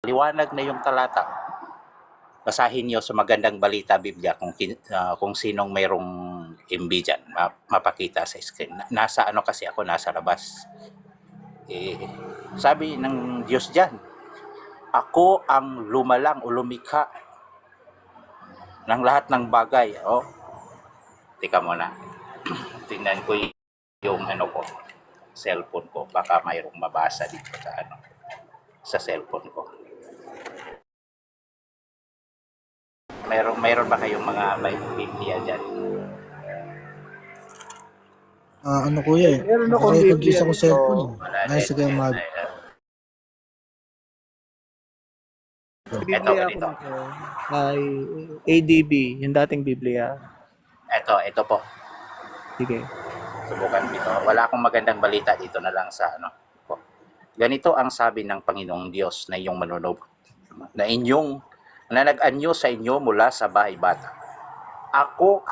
liwanag na yung talata. Basahin niyo sa Magandang Balita Biblia kung sinong mayroong MB dyan, mapakita sa screen. Nasa ano kasi ako, nasa labas. Sabi ng Diyos dyan, ako ang lumalang o lumikha ng lahat ng bagay. Tika muna. Tingnan ko yung ano ko, cellphone ko. Baka mayroong mabasa dito sa cellphone ko. Mayroon ba kayong mga Biblia dyan? Ano kuya Meron akong naka-record Biblia sa akong dito. cellphone. Wala Ayos din. sa kayo mag... Biblia ako nito kay ADB, yung dating Biblia. Ito po. Sige. Subukan dito. Wala akong magandang balita dito na lang sa ano. Ganito ang sabi ng Panginoong Diyos na inyong manunod, na nag-anyo sa inyo mula sa bahay bata. Ako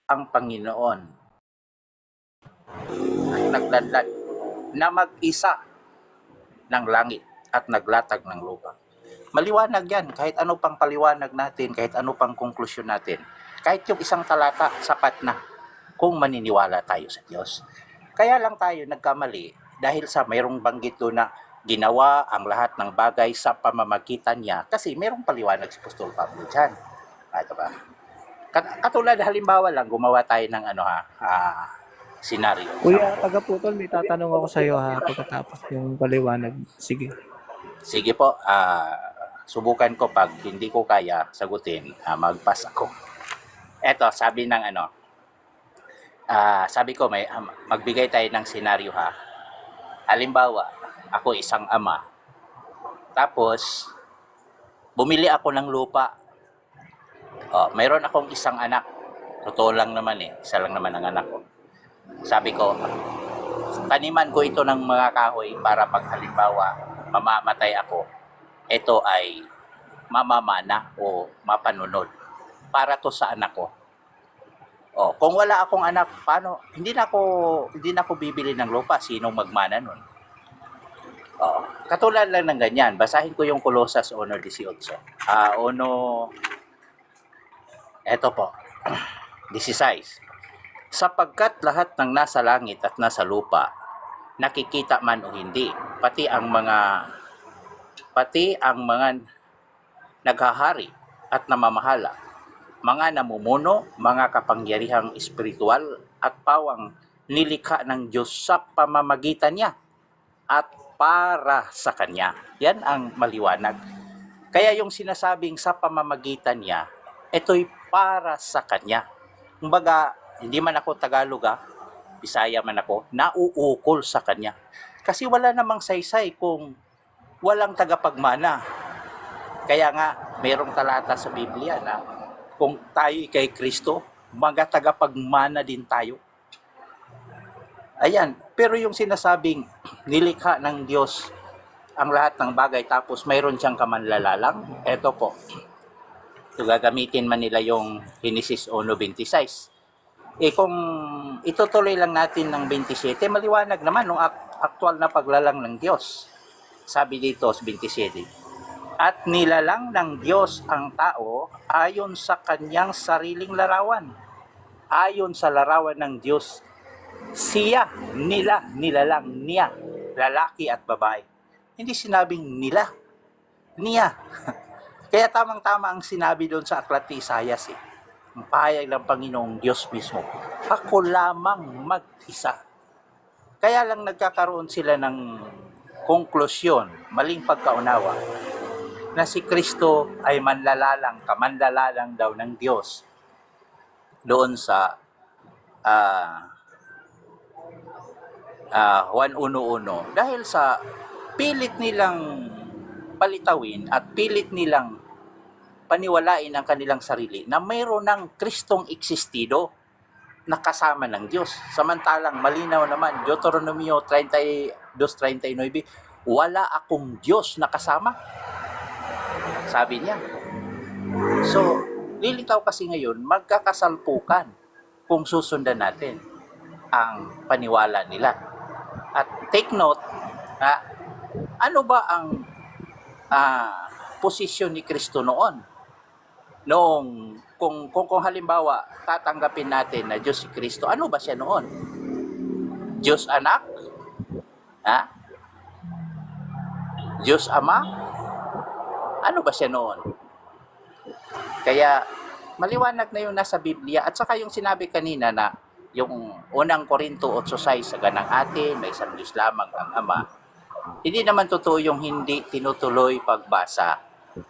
ang Panginoon at nagladlad na mag-isa ng langit at naglatag ng lupa. Maliwanag yan, kahit ano pang paliwanag natin, kahit ano pang konklusyon natin, kahit yung isang talata, sapat na kung maniniwala tayo sa Diyos. Kaya lang tayo nagkamali dahil sa mayroong banggit doon na ginawa ang lahat ng bagay sa pamamagitan niya kasi mayroong paliwanag si Apostol Pablo dyan. Diba? Katulad halimbawa lang, gumawa tayo ng senaryo. Kuya, taga-putol, may tatanong ako sa iyo pagkatapos yung paliwanag. Sige. Sige po, subukan ko pag hindi ko kaya sagutin, mag-pass ako. Eto, sabi ng sabi ko magbigay tayo ng senaryo Halimbawa, ako isang ama. Tapos, bumili ako ng lupa. Mayroon akong isang anak. Totoo lang naman isa lang naman ang anak ko. Sabi ko, taniman ko ito ng mga kahoy para pag halimbawa mamamatay ako, ito ay mamamana o mapanunod para to sa anak ko. Kung wala akong anak, paano? Hindi na ako bibili ng lupa. Sinong magmana nun? Katulad lang ng ganyan. Basahin ko yung Colosas 1:18. Eto po. 16. Sapagkat lahat ng nasa langit at nasa lupa, nakikita man o hindi, pati ang mga naghahari at namamahala, mga namumuno, mga kapangyarihang espiritual at pawang nilikha ng Diyos sa pamamagitan niya at para sa Kanya. Yan ang maliwanag. Kaya yung sinasabing sa pamamagitan niya, ito'y para sa Kanya. Kumbaga, hindi man ako Tagalog Bisaya man ako, nauukol sa Kanya. Kasi wala namang saysay kung walang tagapagmana. Kaya nga, mayroong talata sa Biblia na kung tayo kay Kristo, magatagapagmana din tayo. Ayan, pero yung sinasabing nilikha ng Diyos ang lahat ng bagay tapos mayroon siyang kamanlalalang, eto po. So, gagamitin man nila yung Genesis 1:26. Kung itutuloy lang natin ng 27, maliwanag naman ng aktual na paglalang ng Diyos. Sabi dito sa 27, at nilalang ng Diyos ang tao ayon sa kanyang sariling larawan. Ayon sa larawan ng Diyos, nilalang niya, lalaki at babae. Hindi sinabing niya. Kaya tamang-tama ang sinabi doon sa aklat ni Isaias Ang pahayag ng Panginoong Diyos mismo, ako lamang mag-isa. Kaya lang nagkakaroon sila ng konklusyon, maling pagkaunawa, na si Kristo ay kamanlalalang daw ng Diyos doon sa 1:1 dahil sa pilit nilang palitawin at pilit nilang paniwalain ang kanilang sarili na mayroon ng Kristong eksistido na kasama ng Diyos. Samantalang malinaw naman, Deuteronomio 32:39, wala akong Diyos na kasama. Sabi niya. So, lilitaw kasi ngayon, magkakasalpukan kung susundan natin ang paniwala nila. At take note, ano ba ang posisyon ni Kristo noon? Noong kung halimbawa tatanggapin natin na Diyos si Kristo, ano ba siya noon? Diyos anak? Ha? Diyos ama? Ano ba siya noon? Kaya maliwanag na yung nasa Biblia, at saka yung sinabi kanina na yung unang Korinto 8:6, sa ganang atin may isang Diyos lamang ang Ama. Hindi naman totoo yung hindi tinutuloy pagbasa.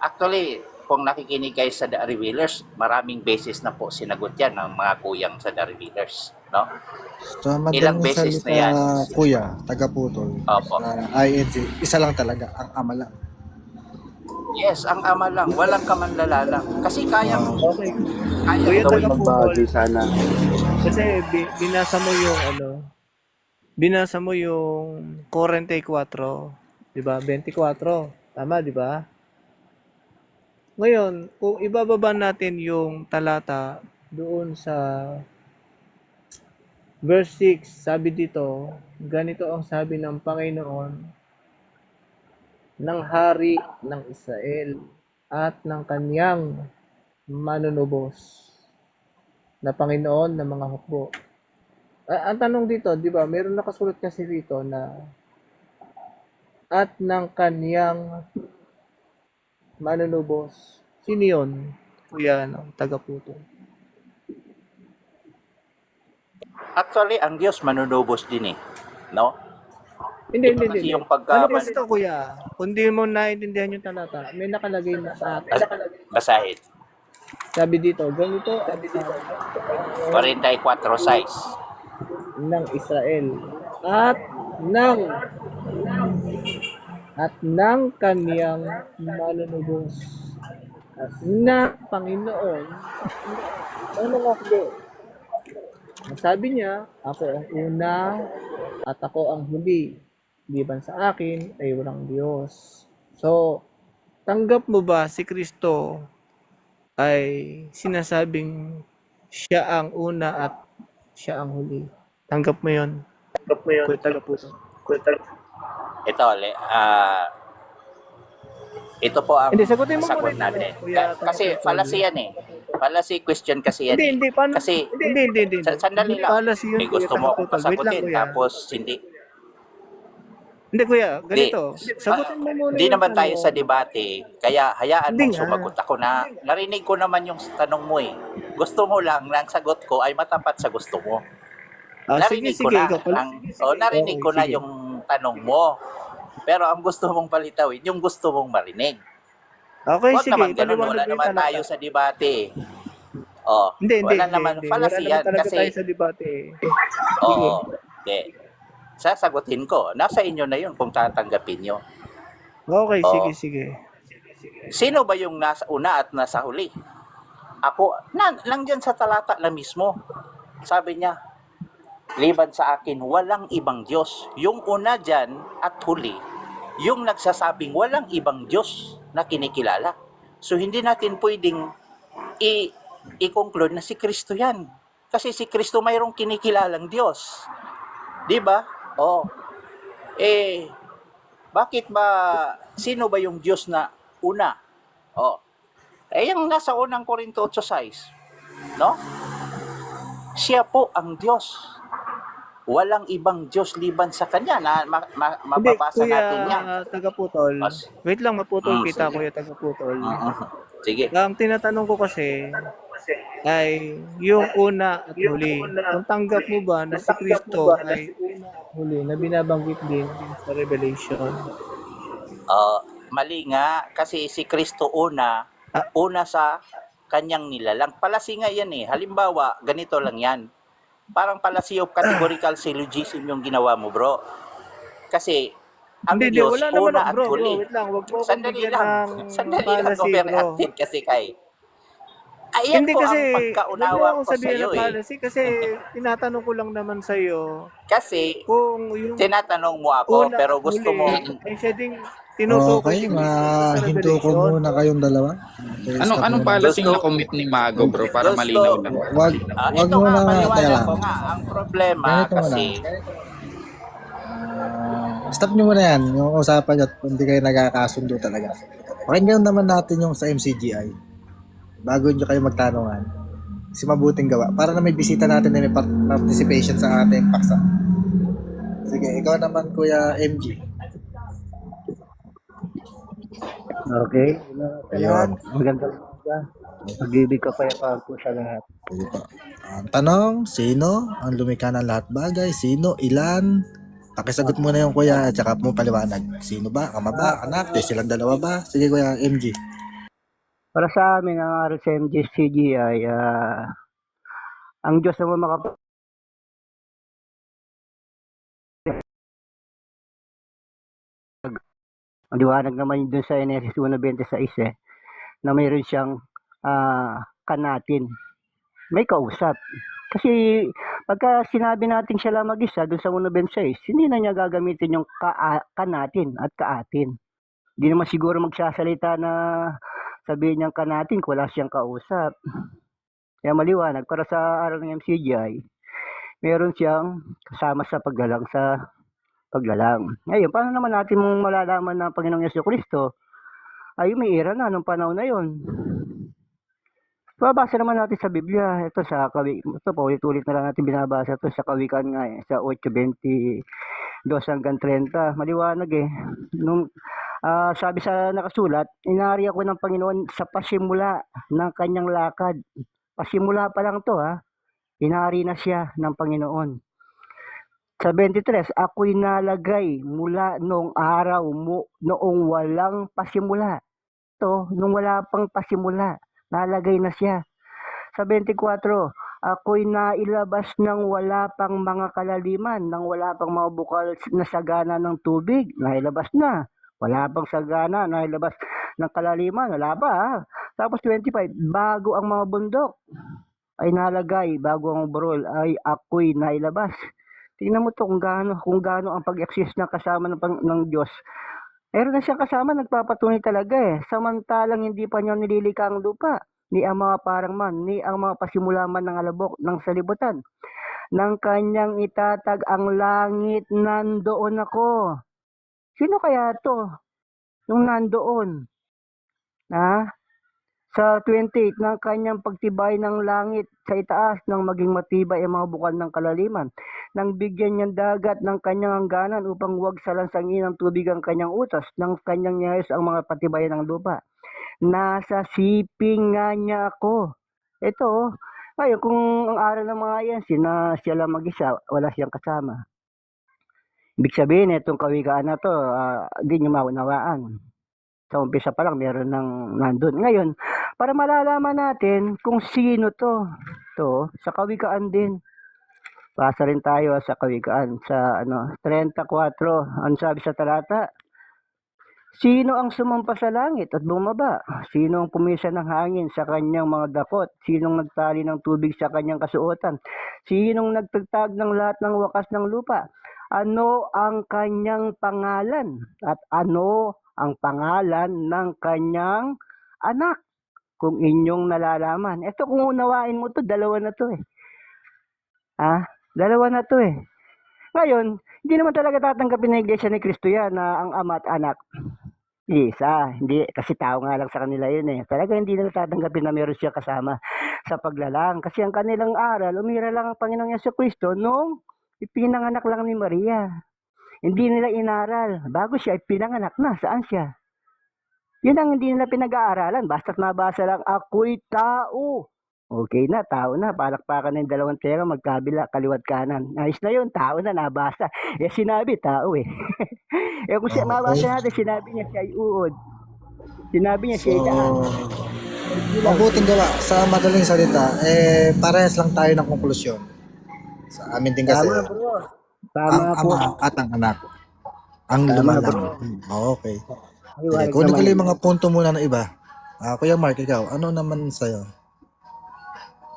Actually, kung nakikinig kayo sa The Revealers, maraming beses na po sinagot yan ng mga kuyang sa The Revealers, no? Sa Ilang madaling beses salita, na yan. kuya, taga-putol. Opo. Sa INC, isa lang talaga, ang ama lang. Yes, ang Ama lang, walang kamanlalalang. Kasi kaya Okay. kaya Kuya, gawin. taga-putol. sana. Kasi binasa mo yung binasa mo yung 44, 'di ba? 24. Tama, 'di ba? Ngayon, kung ibababa natin yung talata doon sa verse 6, sabi dito, ganito ang sabi ng Panginoon ng hari ng Israel at ng kanyang manunubos na Panginoon ng mga hukbo. Ang tanong dito, di ba, meron nakasulat kasi dito na at ng kanyang manunubos. Sino yun? Kuya, taga-puto. Actually, ang Diyos manunubos din eh, no? Hindi. Kasi yung Ano kasi ito, kuya? Kung di mo naintindihan yung talata, may nakalagay na sa atin. basahin. Sabi dito, ganito ang 44:6. ng Israel at ng kaniyang manunubos na Panginoon ng mga hukbo. Ang sabi niya, ako ang una at ako ang huli. Liban sa akin ay walang Diyos. So, tanggap mo ba si Kristo ay sinasabing siya ang una at siya ang huli? Tanggap mo yun? Kuya taga-puto. Ito, ito po ang Hindi, sagutin mo sagot muna. natin. Kuya, Kasi fallacy yan eh. Fallacy question kasi yan. Hindi, paano? Kasi, Hindi. Sandali lang. Fallacy yun, May gusto kuya, mo akong taga-puto. Wait lang, pasagutin, kuya. tapos hindi. Hindi, kuya, ganito. Hindi. Sagutin mo muna Hindi yung naman tayo tanong. sa debate, kaya hayaan Hindi mong nga. sumagot ako na narinig ko naman yung tanong mo eh. Gusto mo lang na ang sagot ko ay matapat sa gusto mo. Narinig ko na. ikaw pala. Narinig Okay, ko na sige. yung tanong mo. Pero ang gusto mong palitawin, yung gusto mong marinig. Okay, Huwag sige. naman ganun, Paliwanag wala mo yung naman talata. tayo sa debate. Hindi. Wala naman, Wala fallacy naman yan talaga kasi, tayo sa debate. oo, hindi. Sasagutin ko, nasa inyo na yun kung tatanggapin nyo. Okay, Oo. sige. Sino ba yung nasa una at nasa huli? Ako, lang dyan sa talata na mismo. Sabi niya, liban sa akin, walang ibang Diyos. Yung una dyan at huli, yung nagsasabing walang ibang Diyos na kinikilala. So, hindi natin pwedeng i-conclude na si Kristo yan. Kasi si Kristo mayroong kinikilalang Diyos. Di ba? Bakit ba, sino ba yung Diyos na una? Yung nasa unang Korinto 8:6, no? Siya po ang Diyos. Walang ibang Diyos liban sa Kanya na Hindi, mababasa kuya, natin yan. taga-putol. Wait lang, maputol kita, sige. kuya, taga-putol. Sige. Ang tinatanong ko kasi ay yung una at huli. Kung tanggap mo ba na si Kristo ay una at huli na binabanggit din sa Revelation? Mali nga, kasi si Kristo una sa Kanyang nilalang. Palasi nga yan eh. Halimbawa, ganito lang yan. Parang palasi of categorical syllogism yung ginawa mo, bro. Kasi, ang Hindi, Diyos, wala naman, una at bro, huli. wait lang, wag mo akong Sandali bigyan lang. ng Sandali lang, policy, bro. overreacted kasi kay. Ayan Hindi po kasi, ang wag mo pagkaunawa akong ko sa sabihin iyo ng eh. policy kasi tinatanong ko lang naman sa iyo Kasi, kung yung tinatanong mo ako, una pero at gusto huli mo, ay siya ding tinutukoy Okay, ni Kristo sa mahinto ko Revelation. muna kayong dalawa. Okay, stop Anong muna. palasing Gusto- na commit ni Mago, bro, para gusto- malinaw lang? Wag ito mo nga, na nga, teka paliwanag lang. ko nga, ang problema Ganito muna. kasi, Stop nyo muna yan, yung usapan nyo at hindi kayo nagkakasundo talaga. Pakinggan naman natin yung sa MCGI bago nyo kayo magtanungan. Kasi mabuting gawa. Para na may bisita natin na may participation sa ating paksa. Sige, ikaw naman Kuya MG. Okay. Sa lahat, Ayun. magandang umaga. Pag-ibig ka pa po sa lahat. Sige po. Ang tanong, sino ang lumikha ng lahat bagay? Sino? Ilan? Pakisagot muna yung kuya at saka mo paliwanag. Sino ba? Ama ba? Anak? Silang dalawa ba? Sige kuya MG. Para sa amin, ang RSMG CGI, ang Diyos naman ang liwanag naman dun sa Genesis 1:26 na mayroon siyang kanatin. May kausap. Kasi pagka sinabi natin siya lang mag-isa dun sa 1:26, hindi na niya gagamitin yung kanatin at kaatin. Hindi naman siguro magsasalita na sabihin niyang kanatin kung wala siyang kausap. Kaya maliwanag, para sa araw ng MCGI, meron siyang kasama sa paglalang. Ngayon, paano naman natin malalaman na Panginoong Yesu Kristo ay umiira na nung panahon na yon? Babasa naman natin sa Biblia, ito paulit-ulit na lang natin binabasa ito sa Kawikaan nga sa 8:22 hanggang 30. Maliwanag nung sabi sa nakasulat, inari ako ng Panginoon sa pasimula ng kanyang lakad. Pasimula pa lang to inari na siya ng Panginoon. Sa 23, ako'y nalagay mula noong araw noong walang pasimula. Ito, nung wala pang pasimula, nalagay na siya. Sa 24, ako'y nailabas ng wala pang mga kalaliman, ng wala pang mga bukal na sagana ng tubig, nailabas na. Wala pang sagana, nailabas ng kalaliman, wala pa Tapos 25, bago ang mga bundok ay nalagay, bago ang burol ay ako'y nailabas. Tingnan mo to kung gaano ang pag-exist ng kasama ng Diyos. Meron na siyang kasama, nagpapatunay talaga Samantalang hindi pa niya nililika ang lupa, ni ang mga parang man, ni ang mga pasimula man ng alabok ng salibutan. Nang kanyang itatag ang langit, nandoon ako. Sino kaya to? Yung nandoon. Sa 28, ng kanyang pagtibay ng langit sa itaas nang maging matibay ang mga bukal ng kalaliman. Nang bigyan niyang dagat ng kanyang hangganan upang huwag salansangin ng tubig ang kanyang utas, nang kanyang niyayos ang mga patibayan ng lupa. Nasa siping nga niya ako. Ito, ngayon kung ang aral ng mga yan, siya lang mag-isa, wala siyang kasama. Ibig sabihin, itong kawikaan na to, hindi niyo maunawaan. Sa umpisa pa lang, meron ng nandun. Ngayon, para malalaman natin kung sino to sa kawikaan din. Basa rin tayo sa kawikaan sa 34. Ano sabi sa talata? Sino ang sumampa sa langit at bumaba? Sino ang pumisa ng hangin sa kanyang mga dakot? Sinong nagtali ng tubig sa kanyang kasuotan? Sinong nagtagtag ng lahat ng wakas ng lupa? Ano ang kanyang pangalan? At ano ang pangalan ng kanyang anak? Kung inyong nalalaman. Ito kung unawain mo to, dalawa na to Dalawa na to Ngayon, hindi naman talaga tatanggapin ng Iglesia ni Cristo yan na ang ama at anak. Isa, hindi, kasi tao nga lang sa kanila yun Talaga hindi nila tatanggapin na meron siya kasama sa paglalang. Kasi ang kanilang aral, umira lang ang Panginoong Yesu Cristo nung ipinanganak lang ni Maria. Hindi nila inaral. Bago siya ipinanganak na, saan siya? Yun ang hindi nila pinag-aaralan. Basta't mabasa lang, ako'y tao. Okay na, tao na. Palakpakan ng dalawang tela, magkabila, kaliwat kanan. Ayos na yun, tao na, nabasa. Sinabi, tao kung siya mabasa natin, sinabi niya siya ay uod. Sinabi niya siya ay daan. Mabuting gawa. Sa madaling salita, parehas lang tayo ng konklusyon. Sa amin din kasi, Tama bro. Tama ang po. ama at ang anak, ang Tama, lumalang. bro. Okay. Sige, Maliwanag kunin ko naman. lang yung mga punto muna ng iba. Kuya Mark, ikaw, ano naman sa'yo?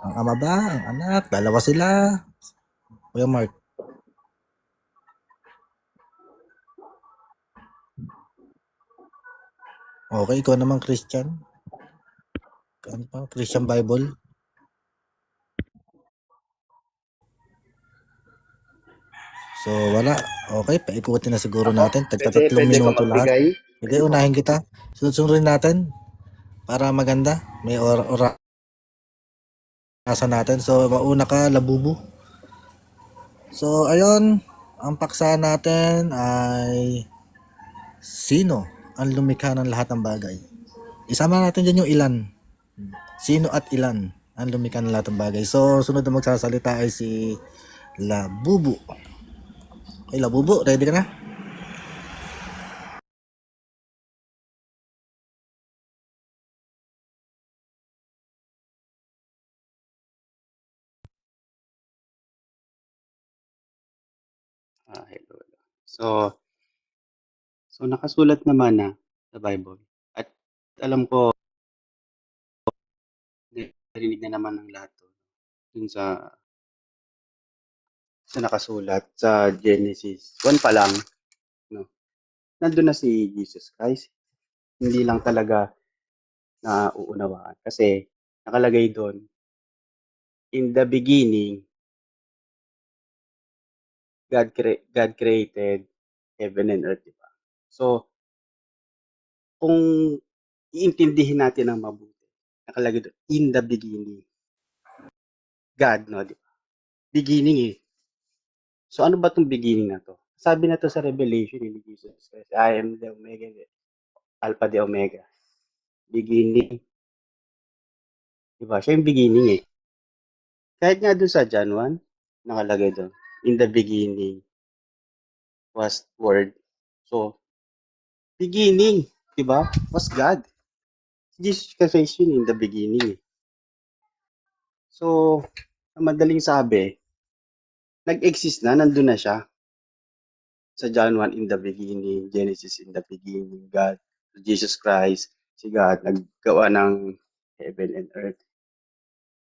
Ang ama ba? Ang anak? Dalawa sila? Kuya Mark. Okay, ikaw naman Christian. Ano pa? Christian Bible. So, wala. Okay, paikutin na siguro Ako, natin. Tagka pwede, 3 pwede ko minuto lahat. magbigay. Sige, unahin kita. Sunod-sunod natin para maganda. May orasan natin. So, mauna ka, Labubu. So, ayun. Ang paksa natin ay sino ang lumikha ng lahat ng bagay? Isama natin dyan yung ilan. Sino at ilan ang lumikha ng lahat ng bagay? So, sunod na magsasalita ay si Labubu. Okay, Labubu, ready ka na? Hello. So nakasulat naman na sa Bible. At alam ko, narinig na naman ng lahat to. Dun sa nakasulat sa Genesis 1 pa lang, no? Nandun na si Jesus Christ. Hindi lang talaga nauunawaan. Kasi nakalagay doon, in the beginning, God created heaven and earth, di ba? So, kung iintindihin natin ng mabuti, nakalagay doon, in the beginning, God, no? Di ba? Beginning eh. So, ano ba itong beginning na to? Sabi na to sa Revelation ni Jesus Christ, I am the Omega, Alpha the Omega. Beginning. Diba? Siya yung beginning eh. Kahit nga doon sa John 1, nakalagay doon, in the beginning was Word. So, beginning, diba? Was God. Jesus Christ yun in the beginning eh. So, ang madaling sabi, nag-exist na, nandun na siya. Sa John 1, in the beginning, Genesis in the beginning, God, Jesus Christ, si God, naggawa ng heaven and earth.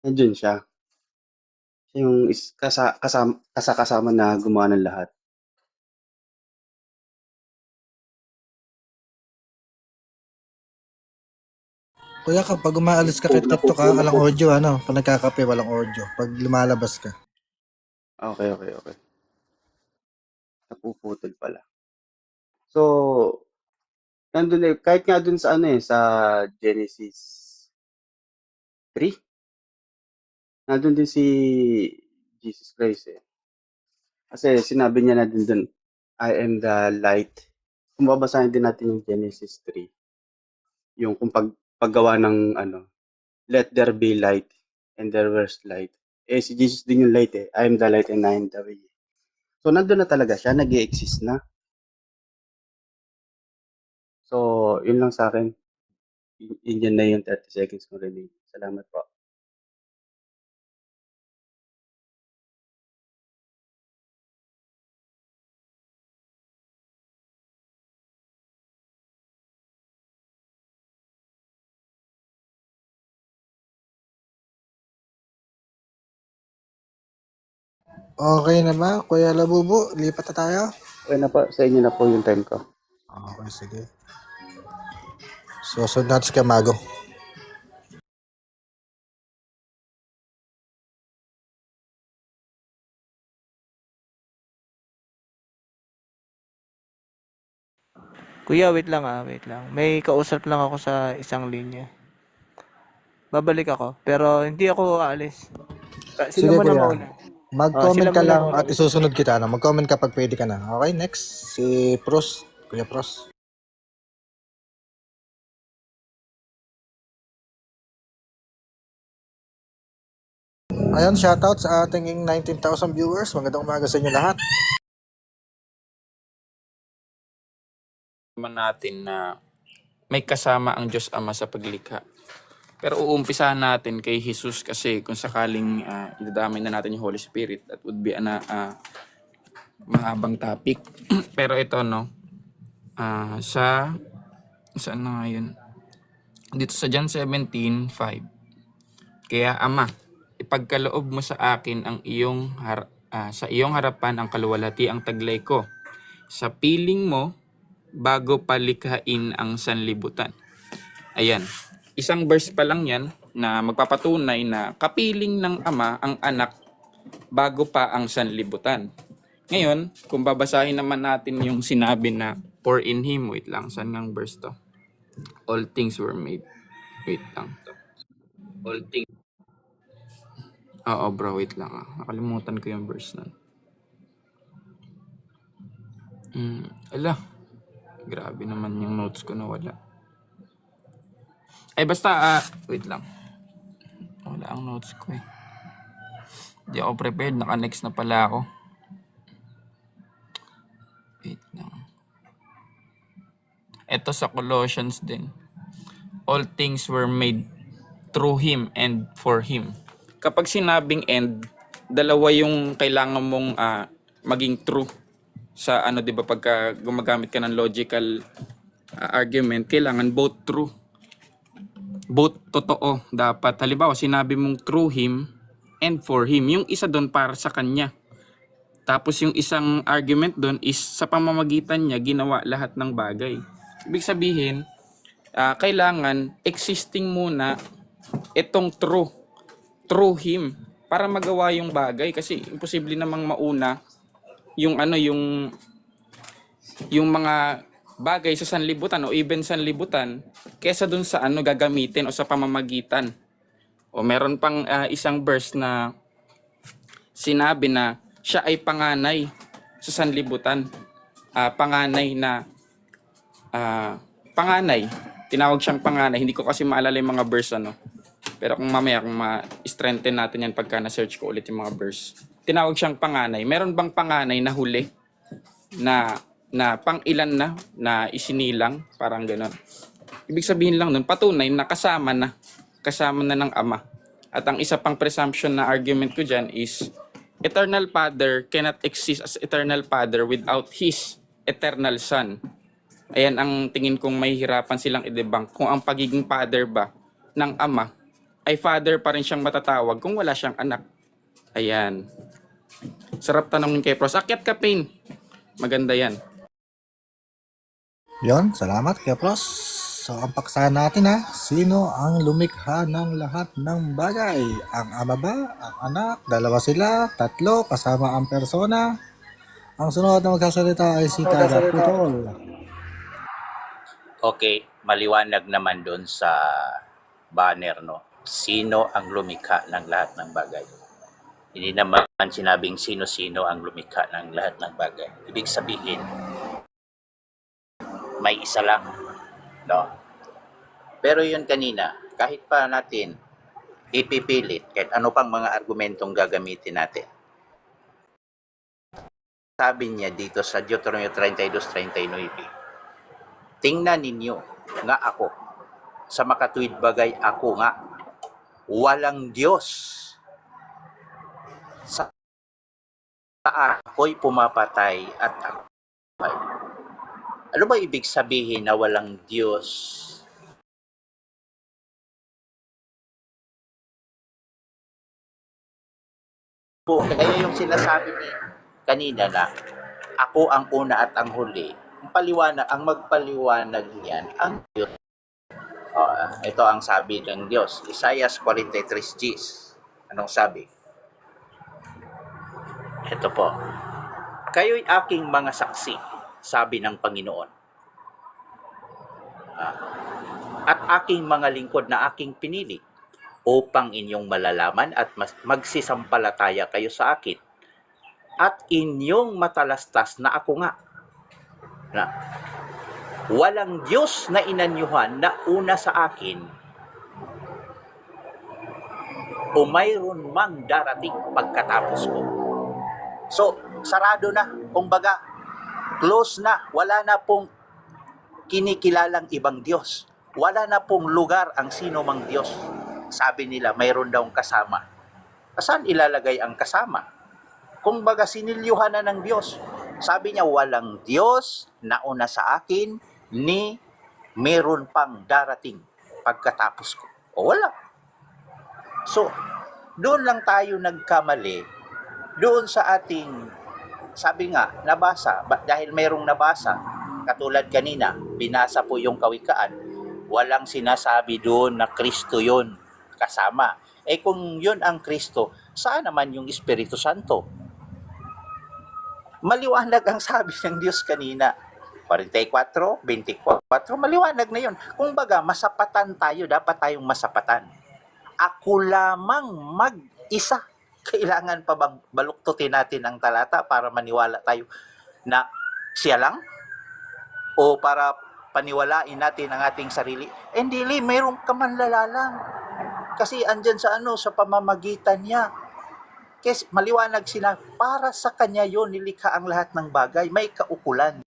Nandun siya. Siya yung kasama na gumawa ng lahat. Kuya, kapag umaalis ka kay TikTok ka, walang audio, ano? Pag nagkakape, walang audio. Pag lumalabas ka. Okay. Napuputol pala. So, nandun eh, kahit nga dun sa sa Genesis 3, nandun din si Jesus Christ eh. Kasi sinabi niya na din dun, I am the light. Kung babasahin din natin yung Genesis 3, yung kung paggawa ng let there be light and there was light. Eh, si Jesus din yung light eh. I am the light and I am the way. So, nandun na talaga siya, nag-i-exist na. So, yun lang sa akin. Yun na yung 30 seconds ko rin. Salamat po. Okay na ba, Kuya Labubu? Lipat na tayo? Okay na po, sa inyo na po yung time ko. Okay, sige. So, sunod natin si Kamago. Kuya, wait lang wait lang. May kausap lang ako sa isang linya. Babalik ako, pero hindi ako aalis. Sila Sige, muna Kuya. mauna. Mag-comment Sila ka muna lang mauna. at isusunod kita. No? Mag-comment ka pag pwede ka na. Okay, next. Si Pros. Kuya Pros. Ayun, shoutout sa ating 19,000 viewers. Magandang umaga sa inyo lahat. Naman natin na may kasama ang Diyos Ama sa paglikha. Pero uumpisahan natin kay Jesus kasi kung sakaling idadamay na natin yung Holy Spirit, that would be mahabang topic. Pero ito saan na nga yun? Dito sa John 17:5. Kaya Ama, ipagkaloob mo sa akin ang sa iyong harapan ang kaluwalhati ang taglay ko. Sa piling mo bago palikhain ang sanlibutan. Ayan. Isang verse pa lang yan na magpapatunay na kapiling ng Ama ang anak bago pa ang sanlibutan. Ngayon, kung babasahin naman natin yung sinabi na for in Him, wait lang, saan ngang verse to? All things were made. Wait lang. All things. Oo bro, wait lang ah. Nakalimutan ko yung verse nun. Ala, grabe naman yung notes ko na wala. Ay basta, wait lang. Wala ang notes ko eh. Hindi ako prepared, naka-next na pala ako. Wait lang. Ito sa Colossians din. All things were made through Him and for Him. Kapag sinabing end, dalawa yung kailangan mong maging true sa ano, 'di ba, pagka gumagamit ka ng logical argument, kailangan both true. Both totoo dapat. Halimbawa, sinabi mong through Him and for Him. Yung isa doon para sa Kanya. Tapos yung isang argument doon is sa pamamagitan niya ginawa lahat ng bagay. Ibig sabihin, kailangan existing muna itong through Him para magawa yung bagay, kasi imposible namang mauna yung ano, yung mga bagay sa sanlibutan o even sanlibutan kesa dun sa ano gagamitin o sa pamamagitan. O meron pang isang verse na sinabi na siya ay panganay sa sanlibutan. Panganay, tinawag siyang panganay. Hindi ko kasi maalala yung mga verse ano. Pero kung mamaya, kung ma-strengthen natin yan pagka na-search ko ulit yung mga verse. Tinawag siyang panganay. Meron bang panganay na huli? Na pang ilan na isinilang? Parang gano'n. Ibig sabihin lang nun, patunay na kasama na ng Ama. At ang isa pang presumption na argument ko dyan is, Eternal Father cannot exist as Eternal Father without His Eternal Son. Ayan ang tingin kong may hirapan silang i-debunk. Kung ang pagiging Father ba ng Ama ay Father pa rin siyang matatawag kung wala siyang anak. Ayan. Sarap tanongin kay Pros. Akyat ka, Pain. Maganda yan. Yon, salamat kay Pros. So, ang paksahan natin sino ang lumikha ng lahat ng bagay? Ang Ama ba? Ang Anak? Dalawa sila? Tatlo? Kasama ang persona? Ang sunod na magsasalita ay si Taga Putol. Okay, maliwanag naman doon sa banner, no? Sino ang lumikha ng lahat ng bagay? Hindi naman sinabing sino-sino ang lumikha ng lahat ng bagay. Ibig sabihin, may isa lang, no? Pero yun kanina, kahit pa natin ipipilit, kahit ano pang mga argumentong gagamitin natin, sabi niya dito sa Deuteronomio 32:39, tingnan ninyo nga ako, sa makatuwid bagay ako nga, walang Diyos. Sa ako'y pumapatay at ako. Ano ba ibig sabihin na walang Diyos? Kaya yung sinasabi ni kanina na ako ang una at ang huli, ang magpaliwanag niyan ang Diyos. Ito ang sabi ng Diyos, Isaiah 43:3. Anong sabi? Ito po. Kayo'y aking mga saksi, sabi ng Panginoon. At aking mga lingkod na aking pinili, upang inyong malalaman at magsisampalataya kayo sa akin. At inyong matalastas na ako nga. Na, walang Diyos na inanyuhan na una sa akin, o mayroon mang darating pagkatapos ko. So, sarado na. Kumbaga, close na. Wala na pong kinikilalang ibang Diyos. Wala na pong lugar ang sino mang Diyos. Sabi nila, mayroon daw kasama. Saan ilalagay ang kasama? Kumbaga, sinilyuhan na ng Diyos. Sabi niya, walang Diyos na una sa akin, ni mayroon pang darating pagkatapos ko. O wala. So, doon lang tayo nagkamali. Doon sa ating, sabi nga, nabasa, dahil mayroong nabasa, katulad kanina, binasa po yung Kawikaan, walang sinasabi doon na Kristo yun kasama. Kung yun ang Kristo, saan naman yung Espiritu Santo? Maliwanag ang sabi ng Diyos kanina. 44, 24, maliwanag na yun. Kung baga, masapatan tayo, dapat tayong masapatan. Ako lamang mag-isa. Kailangan pa bang baluktutin natin ang talata para maniwala tayo na siya lang? O para paniwalain natin ang ating sarili? Hindi, mayroong kamanlalalang. Kasi andyan sa sa pamamagitan niya. Kasi maliwanag sila, para sa kanya yon nilikha ang lahat ng bagay. May kaukulan.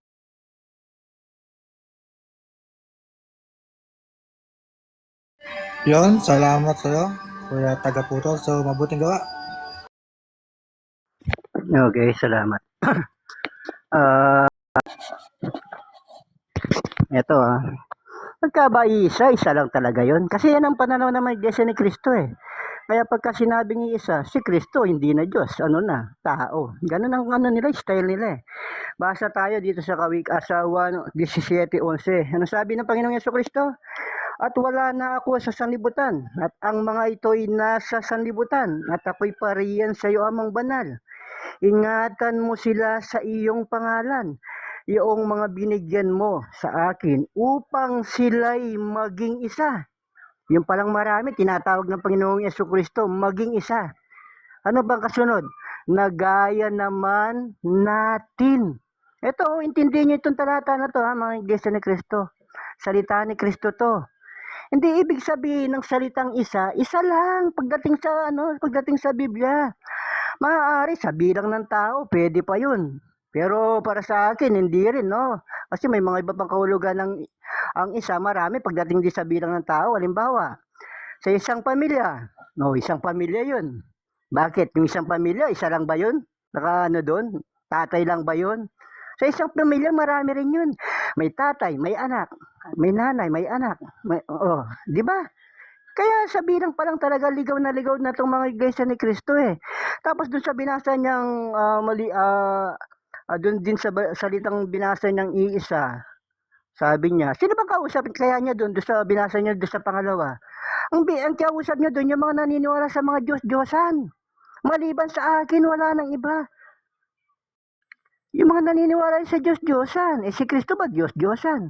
Yon, salamat sa'yo, Kuya Tagaputol. So, mabuting gawa. Okay, salamat. Ah, eto Pagka ba isa lang talaga yon. Kasi yan ang pananaw ng mga iglesia ni Kristo eh. Kaya pagka sinabing isa, si Kristo hindi na Diyos, tao. Ganun ang nila, style nila eh. Basa tayo dito sa sa 1:17-11. Ano sabi ng Panginoong Jesucristo? At wala na ako sa sanlibutan, at ang mga ito'y nasa sanlibutan, at ako'y pariyan sa iyo amang banal. Ingatan mo sila sa iyong pangalan, iyong mga binigyan mo sa akin, upang sila'y maging isa. Yung palang marami, tinatawag ng Panginoong Jesucristo, maging isa. Ano bang kasunod? Nagaya naman natin. Ito, intindihin niyo itong talata na to, mga iglesia ni Kristo. Salita ni Kristo to. Hindi ibig sabihin ng salitang isa, isa lang pagdating sa Biblia. Maaari sa bilang ng tao, pwede pa 'yun. Pero para sa akin hindi rin, no. Kasi may mga iba pang kahulugan ng ang isa, marami pagdating din sa bilang ng tao. Halimbawa, sa isang pamilya, isang pamilya 'yun. Bakit? Yung isang pamilya, isa lang ba 'yun? Doon? Tatay lang ba 'yun? Sa isang pamilya, marami rin 'yun. May tatay, may anak, may nanay, may anak. Di ba? Kaya sa bilang pa lang talaga ligaw na itong mga iglesia ni Kristo eh. Tapos doon sa binasa niyang doon din sa salitang binasa niyang iisa, sabi niya, sino ba kausap kaya niya doon sa binasa niya doon sa pangalawa? Ang kausap niya doon yung mga naniniwala sa mga Diyos-Diyosan. Maliban sa akin, wala nang iba. Yung mga naniniwala sa Diyos-Diyosan, si Kristo ba Diyos-Diyosan?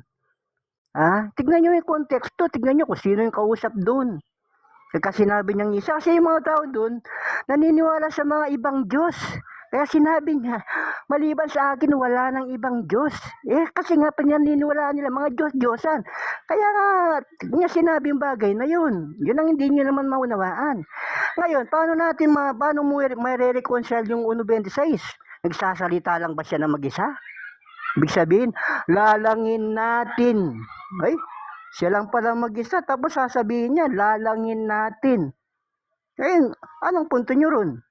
Tignan nyo yung konteksto, tignan nyo kung sino yung kausap doon. Kasi sinabi niyang isa, kasi yung mga tao doon, naniniwala sa mga ibang Diyos. Kaya sinabi niya, maliban sa akin, wala nang ibang Diyos. Kasi nga paniniwalaan nila, mga Diyos-Diyosan. Kaya nga, niya sinabi yung bagay na yun. Yun ang hindi niyo naman maunawaan. Ngayon, paano mo may-reconcile yung 1:26? Nagsasalita lang ba siya na mag-isa? Ibig sabihin, lalangin natin. Siya lang pala mag-isa, tapos sasabihin niya, lalangin natin. Anong punto nyo ron?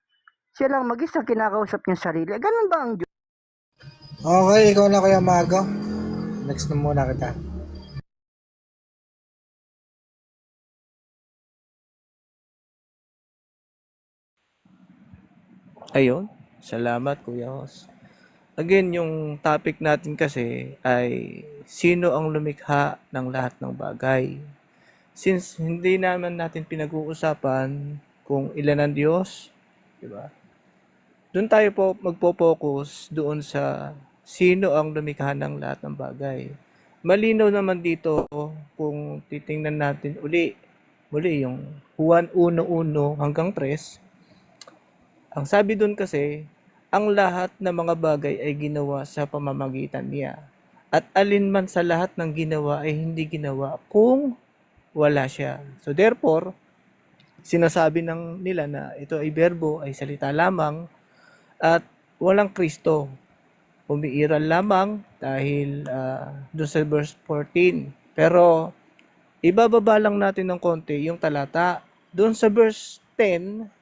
Siya lang mag-isa, kinakausap niya sarili. Ganun ba ang Diyos? Okay, ikaw na Kuya Mago. Next na muna kita. Ayun, salamat Kuya Os. Again, yung topic natin kasi ay sino ang lumikha ng lahat ng bagay. Since hindi naman natin pinag-uusapan kung ilan ang Diyos, di ba? Doon tayo po magpo-focus doon sa sino ang lumikha ng lahat ng bagay. Malinaw naman dito kung titingnan natin muli yung Juan 1:1 hanggang 3. Ang sabi doon kasi, ang lahat ng mga bagay ay ginawa sa pamamagitan niya. At alin man sa lahat ng ginawa ay hindi ginawa kung wala siya. So therefore, sinasabi nila na ito ay berbo, ay salita lamang, at walang Kristo. Umiiral lamang dahil doon sa verse 14. Pero ibababa lang natin ng konti yung talata. Doon sa verse 10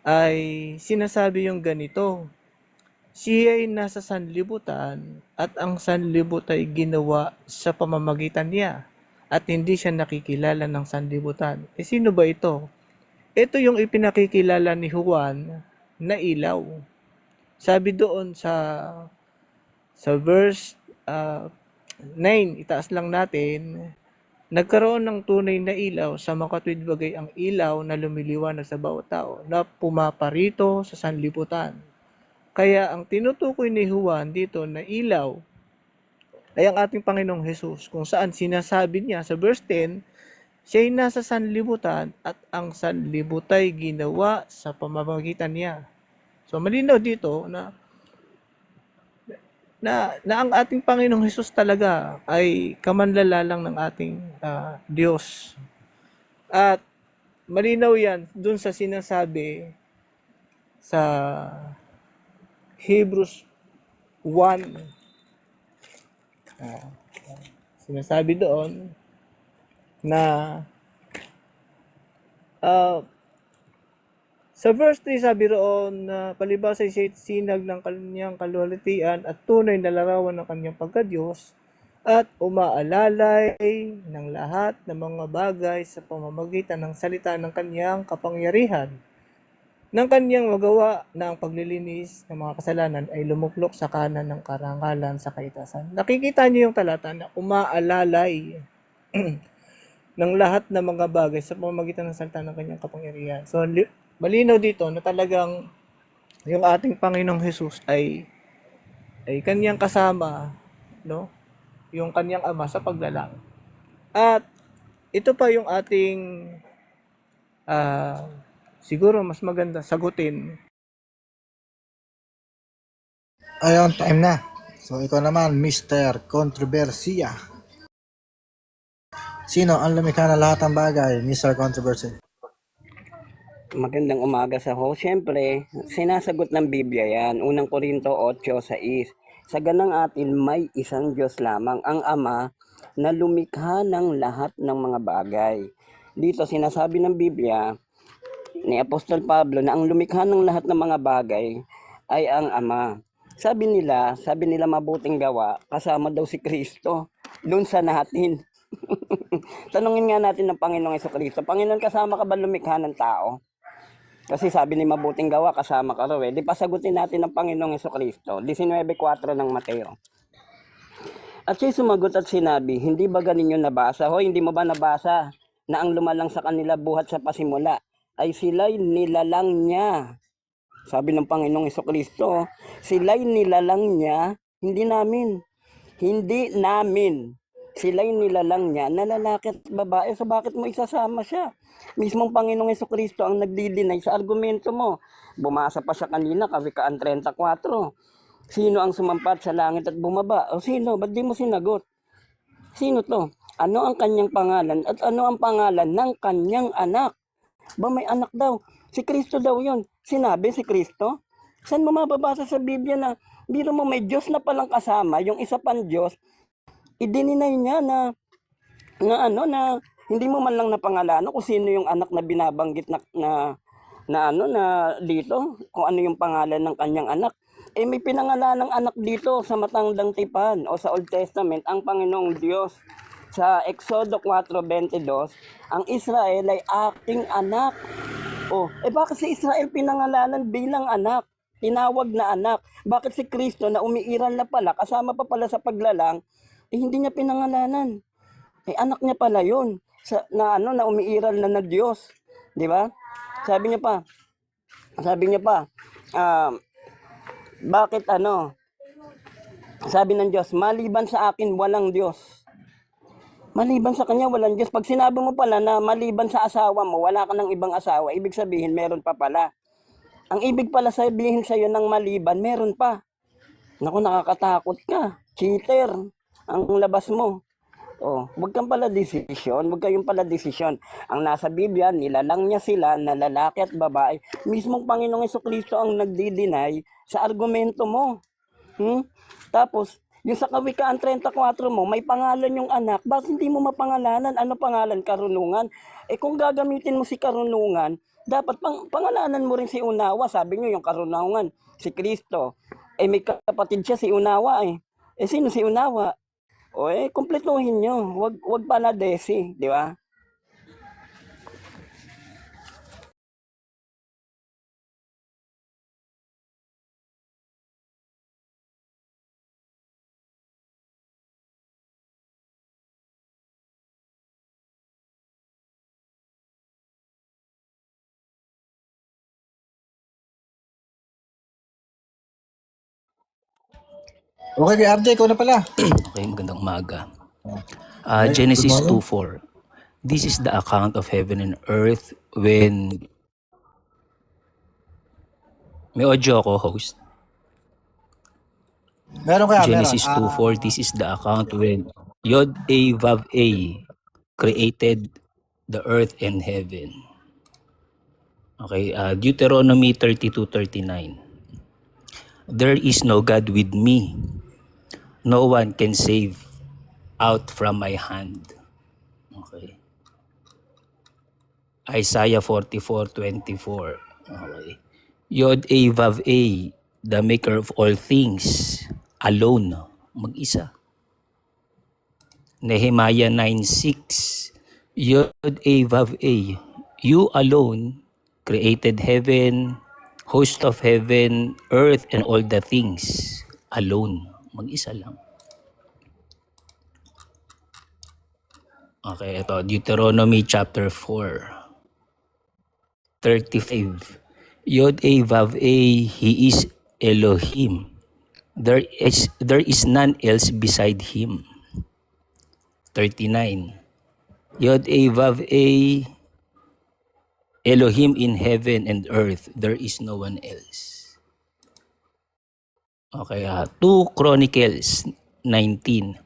ay sinasabi yung ganito. Siya ay nasa sanlibutan at ang sanlibutan ay ginawa sa pamamagitan niya at hindi siya nakikilala ng sanlibutan. Sino ba ito? Ito yung ipinakikilala ni Juan na ilaw. Sabi doon sa verse 9, itaas lang natin, nagkaroon ng tunay na ilaw sa makatwid bagay ang ilaw na lumiliwanag sa bawat tao na pumaparito sa sanlibutan. Kaya ang tinutukoy ni Juan dito na ilaw ay ang ating Panginoong Hesus, kung saan sinasabi niya sa verse 10, siya'y nasa sanlibutan at ang sanlibutay ginawa sa pamamagitan niya. So malinaw dito na ang ating Panginoong Hesus talaga ay kamanlalalang ng ating Diyos. At malinaw yan dun sa sinasabi sa Hebrews 1. Sinasabi doon na sa verse 3 sabi roon na palibhasa ay sinag ng kanyang kaluwalhatian at tunay na larawan ng kanyang pagkadiyos at umaalalay ng lahat ng mga bagay sa pamamagitan ng salita ng kanyang kapangyarihan. Ng kanyang magawa na ang paglilinis ng mga kasalanan ay lumuklok sa kanan ng karangalan sa kaitasan. Nakikita niyo yung talata na umaalalay ng lahat ng mga bagay sa pamamagitan ng salita ng kanyang kapangyarihan. So, malinaw dito na talagang yung ating Panginoong Hesus ay kanyang kasama, no? Yung kanyang ama sa paglalangit. At ito pa yung ating siguro mas maganda sagutin. Ayun, time na. So, ito naman, Mr. Controversiya. Sino ang lumikha na lahat ng bagay, Mr. Controversy? Magandang umaga sa host. Siyempre, sinasagot ng Biblia yan. Unang Korinto 8:6. Sa ganang atin may isang Diyos lamang, ang Ama, na lumikha ng lahat ng mga bagay. Dito sinasabi ng Biblia ni Apostol Pablo na ang lumikha ng lahat ng mga bagay ay ang Ama. Sabi nila mabuting gawa, kasama daw si Kristo doon sa natin. Tanungin nga natin ng Panginoong Jesucristo, Panginoon, kasama ka ba lumikha ng tao? Kasi sabi ni mabuting gawa, kasama ka raw eh. Di pa sagutin natin ng Panginoong Jesucristo, 19:4 ng Mateo. At siya sumagot at sinabi, hindi ba ganinyo nabasa? Hoy, hindi mo ba nabasa na ang lumalang sa kanila buhat sa pasimula ay sila'y nilalang niya? Sabi ng Panginoong Jesucristo, sila'y nilalang niya, hindi namin. Hindi namin. Sila'y nilalang niya na lalaki at babae. So bakit mo isasama siya? Mismong Panginoong Jesucristo ang nagdi-deny sa argumento mo. Bumasa pa siya kanina, Kawikaan 34. Sino ang sumampat sa langit at bumaba? O sino? Ba't di mo sinagot? Sino to? Ano ang kanyang pangalan? At ano ang pangalan ng kanyang anak? Ba may anak daw? Si Kristo daw yon. Sinabi si Kristo? Saan mo mababasa sa Biblia na biro mo may Diyos na palang kasama, yung isa pang Diyos, idininay niya na hindi mo man lang napangalanan kung sino yung anak na binabanggit na dito, kung ano yung pangalan ng kanyang anak. Eh may pinangalan ng anak dito sa Matandang Tipan o sa Old Testament, ang Panginoong Diyos. Sa Exodo 4:22, ang Israel ay aking anak. Bakit si Israel pinangalanan bilang anak? Tinawag na anak. Bakit si Kristo na umiiral na pala, kasama pa pala sa paglalang, hindi niya pinangalanan? Anak niya pala yun. Na umiiral na Diyos. Di ba? Sabi niya pa, bakit sabi ng Diyos, maliban sa akin walang Diyos. Maliban sa kanya walang Diyos. Pag sinabi mo pala na maliban sa asawa mo, wala ka ng ibang asawa, ibig sabihin meron pa pala. Ang ibig pala sabihin sa'yo ng maliban, meron pa. Naku, nakakatakot ka. Cheater ang labas mo. Wag kayong pala desisyon. Ang nasa Biblia, nilalang niya sila na lalaki at babae. Mismong Panginoong Jesucristo ang nagdi-deny sa argumento mo. Tapos, yung sa Kawikaan 34 mo, may pangalan yung anak. Bakit hindi mo mapangalanan? Ano pangalan? Karunungan. Kung gagamitin mo si karunungan, dapat pangalanan mo rin si Unawa. Sabi nyo yung karunungan, si Kristo. May kapatid siya si Unawa eh. Sino si Unawa? Kumpletuhin nyo. Wag pala desi, di ba? Okay, kay RJ, ikaw na pala. Okay, magandang umaga. Okay, Genesis good morning. 2:4. This is the account of heaven and earth when... May audio ako, host. Meron kaya, meron. Genesis 2:4. This is the account when Yod A Vav A created the earth and heaven. Okay, Deuteronomy 32:39. There is no God with me. No one can save out from my hand. Okay. Isaiah 44:24. Okay. Yod A Vav A, the maker of all things, alone, mag-isa. Nehemiah 9:6. Yod A Vav A, you alone created heaven, host of heaven, earth, and all the things. Alone, mag-isa lang. Okay, ito, Deuteronomy chapter 4:35. Yod A Vav A, He is Elohim. There is none else beside Him. 39. Yod A Vav A, Elohim in heaven and earth. There is no one else. Okay, 2 Chronicles 19.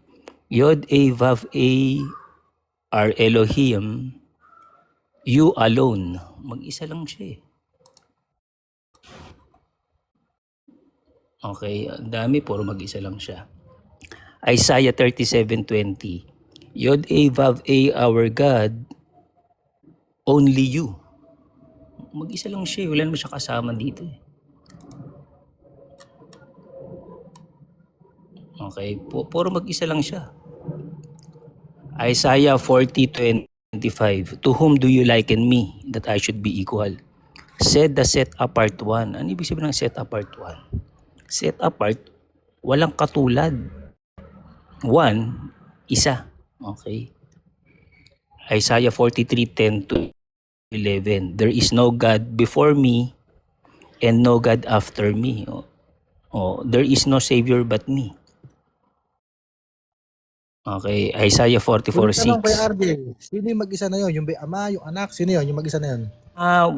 Yod A Vav A are Elohim. You alone. Mag-isa lang siya eh. Okay, ang dami, puro mag-isa lang siya. Isaiah 37:20. Yod A Vav A, our God, only you. Mag-isa lang siya, wala naman siya kasama dito eh. Okay, puro mag-isa lang siya. Isaiah 40:25. To whom do you liken me that I should be equal? Said the set apart one. Ano ibig sabihin ng set apart one? Set apart, walang katulad. One, isa. Okay. Isaiah 43:10-11. There is no God before me and no God after me. There is no Savior but me. Okay, Isaiah Yung tanong kay 44:6. RJ, sino yung mag-isa na yun? Yung ama, yung anak, sino yun? Yung mag-isa na yun?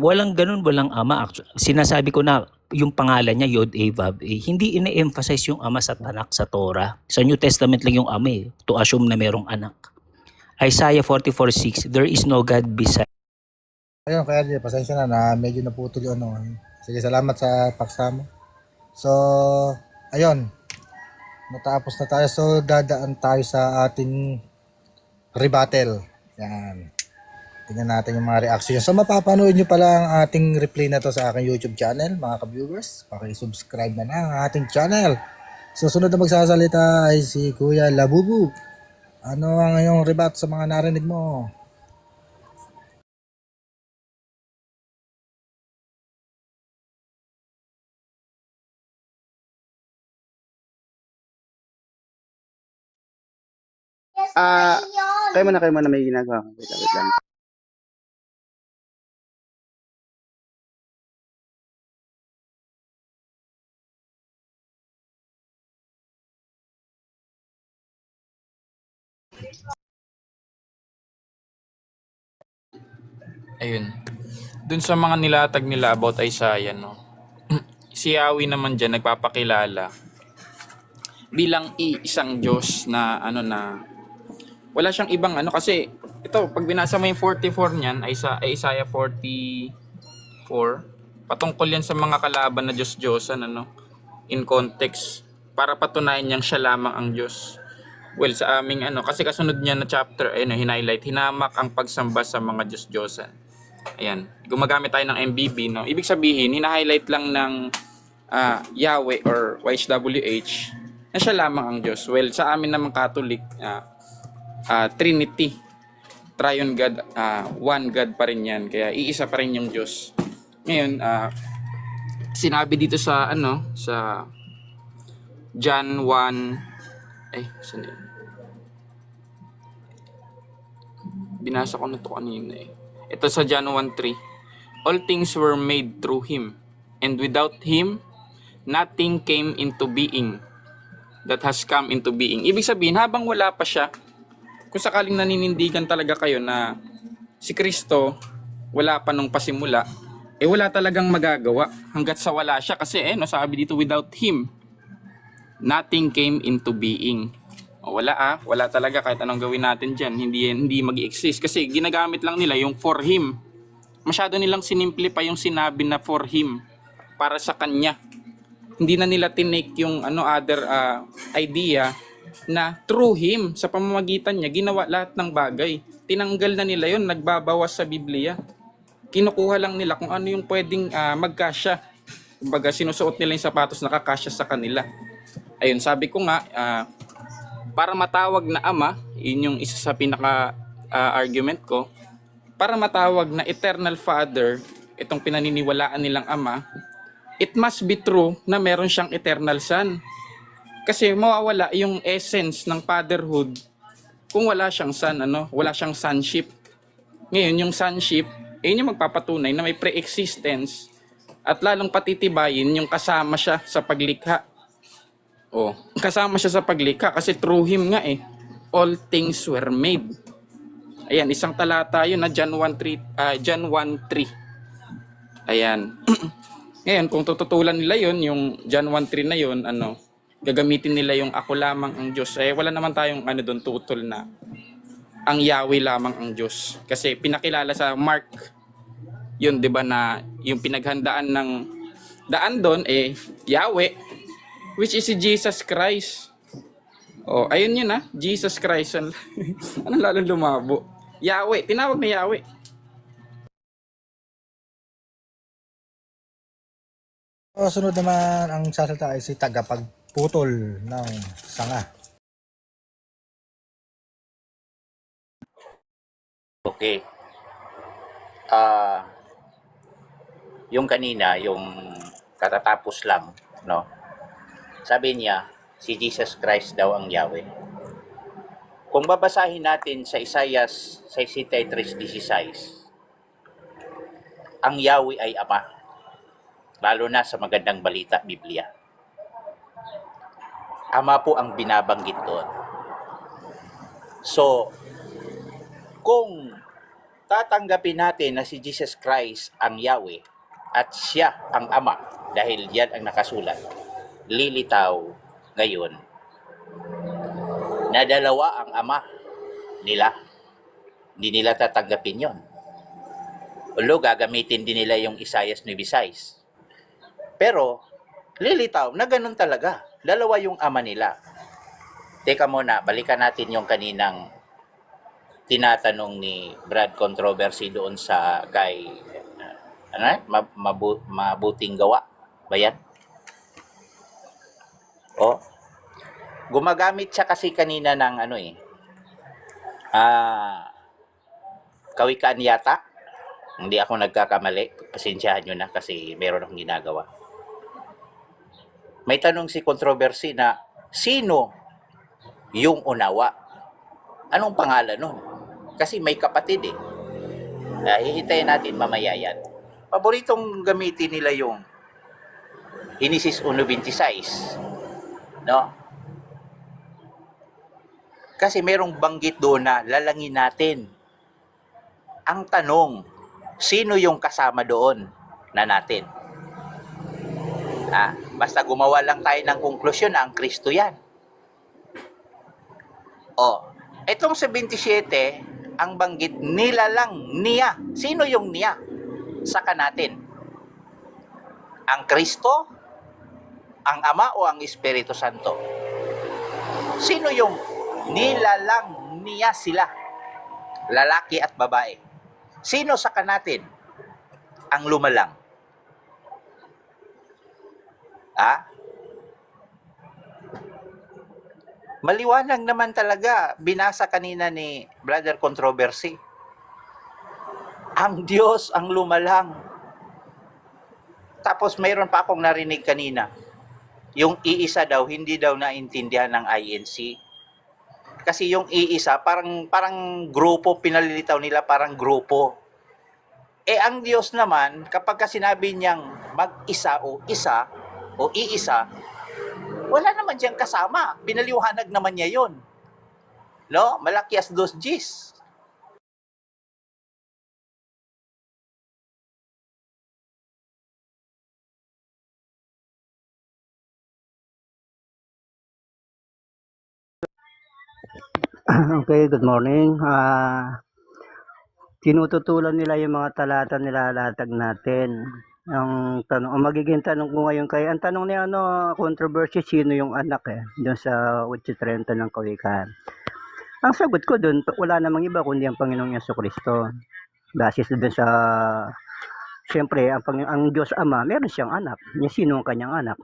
Walang ganun, walang ama. Actually, sinasabi ko na yung pangalan niya, Yod A Vav A. Hindi ine-emphasize yung ama sa Tanakh, sa Torah. Sa New Testament lang yung ama eh, to assume na merong anak. Isaiah 44:6. There is no God beside. Ayun, kay RJ, pasensya na medyo naputol yung ano. Sige, salamat sa paksa mo. So, ayun. Natapos na tayo. So, dadaan tayo sa ating rebuttal. Yan. Tingnan natin yung mga reaction. So, mapapanood nyo pala ang ating replay na to sa aking YouTube channel, mga ka-viewers. Paki-subscribe na ang ating channel. So, sunod na magsasalita ay si Kuya Labubu. Ano ang iyong rebut sa mga narinig mo? Kayo muna may ginagawa ko. Wait lang. Ayun. Dun sa mga nilatag nila about Isaiah, no? Si Yahweh naman dyan nagpapakilala bilang isang Diyos na wala siyang ibang kasi ito pag binasa mo yung 44 niyan Isaiah 44 patungkol yan sa mga kalaban na Diyos-Diyosan in context para patunayan niyang siya lamang ang Diyos. Well, sa aming kasi kasunod niya na chapter hinighlight, hinamak ang pagsamba sa mga Diyos-Diyosan. Ayan, gumagamit tayo ng MBB, no? Ibig sabihin, hina-highlight lang ng Yahweh or YHWH na siya lamang ang Diyos. Well, sa amin naman Catholic, Trinity, Triune God, one God pa rin yan. Kaya iisa pa rin yung Diyos. Ngayon, sinabi dito sa sa John 1, saan yun? Binasa ko na ito kanina eh. Ito sa John 1:3. All things were made through Him, and without Him, nothing came into being that has come into being. Ibig sabihin, habang wala pa siya, kung sakaling naninindigan talaga kayo na si Kristo wala pa nung pasimula, wala talagang magagawa hanggat sa wala siya. Kasi sabi dito, without Him, nothing came into being. Wala talaga kahit anong gawin natin dyan. Hindi mag-exist. Kasi ginagamit lang nila yung for Him. Masyado nilang sinimplify yung sinabi na for Him, para sa Kanya. Hindi na nila tinake yung other idea na through Him, sa pamamagitan niya, ginawa lahat ng bagay. Tinanggal na nila yun, nagbabawas sa Biblia. Kinukuha lang nila kung ano yung pwedeng magkasya. Kumbaga, sinusuot nila yung sapatos na kakasya sa kanila. Ayun, sabi ko nga, para matawag na Ama, yun yung isa sa pinaka-argument ko, para matawag na Eternal Father, itong pinaniniwalaan nilang Ama, it must be true na meron siyang Eternal Son. Kasi mawawala yung essence ng fatherhood kung wala siyang son, wala siyang sonship. Ngayon, yung sonship, yun yung magpapatunay na may pre-existence at lalong patitibayin yung kasama siya sa paglikha. Kasama siya sa paglikha kasi through Him nga all things were made. Ayan, isang talata yun na John 1:3. Ayan. Ngayon, kung tututulan nila yun, yung John 1:3 na yun, gagamitin nila yung ako lamang ang Diyos. Wala naman tayong doon tutol na ang Yahweh lamang ang Diyos. Kasi pinakilala sa Mark, yun, di ba, na yung pinaghandaan ng daan doon, Yahweh, which is si Jesus Christ. Ayun yun Jesus Christ. Anong lalong lumabo? Yahweh, tinawag na Yahweh. Sunod naman ang sasalita ay si tagapagputol ng sanga. Okay. Yung kanina, yung katatapos lang, sabi niya, si Jesus Christ daw ang Yahweh. Kung babasahin natin sa Isaiah 63:16, ang Yahweh ay Ama, lalo na sa magandang balita, Biblia. Ama po ang binabanggit doon. So, kung tatanggapin natin na si Jesus Christ ang Yahweh at siya ang Ama, dahil yan ang nakasulat, lilitaw ngayon na dalawa ang Ama nila. Hindi nila tatanggapin yon. Although gagamitin din nila yung Isaiah 9:6. Pero lilitaw na ganun talaga. Dalawa yung Ama nila. Teka muna, balikan natin yung kaninang tinatanong ni Brad Controversy doon sa kay mabuting gawa ba yan? Gumagamit siya kasi kanina ng kawikaan yata. Hindi ako nagkakamali. Pasensyahan nyo na kasi meron akong ginagawa. May tanong si Controversy na sino yung unawa? Anong pangalan nun? Kasi may kapatid hihintayin natin mamaya yan. Paboritong gamitin nila yung Genesis 1:26. Kasi merong banggit doon na lalangin natin. Ang tanong, sino yung kasama doon na natin? Basta gumawa lang tayo ng konklusyon na ang Kristo yan. Itong sa 27, ang banggit nila lang niya. Sino yung niya? Saka natin. Ang Kristo, ang Ama o ang Espiritu Santo? Sino yung nilalang niya sila? Lalaki at babae. Sino saka natin ang lumalang? Maliwanag naman talaga, binasa kanina ni Brother Controversy. Ang Diyos ang lumalang. Tapos mayroon pa akong narinig kanina, yung iisa daw, hindi daw naintindihan ng INC. Kasi yung iisa, parang grupo, pinalilitaw nila parang grupo. Ang Diyos naman, kapag sinabi niyang mag-isa o isa o iisa, Wala naman diyang kasama. Pinaliwanag naman niya yon. No? Malakias 2:10. Okay, good morning. Tinututulan nila yung mga talata nilalatag natin. Ang tanong, ang magiging tanong ko ngayon kay, ang tanong niya controversy, sino yung anak doon sa 8:30 ng Kawikaan. Ang sagot ko doon, wala namang iba kundi ang Panginoong Jesucristo. Basis doon sa, siyempre, ang Diyos Ama, meron siyang anak. Sino ang kanyang anak?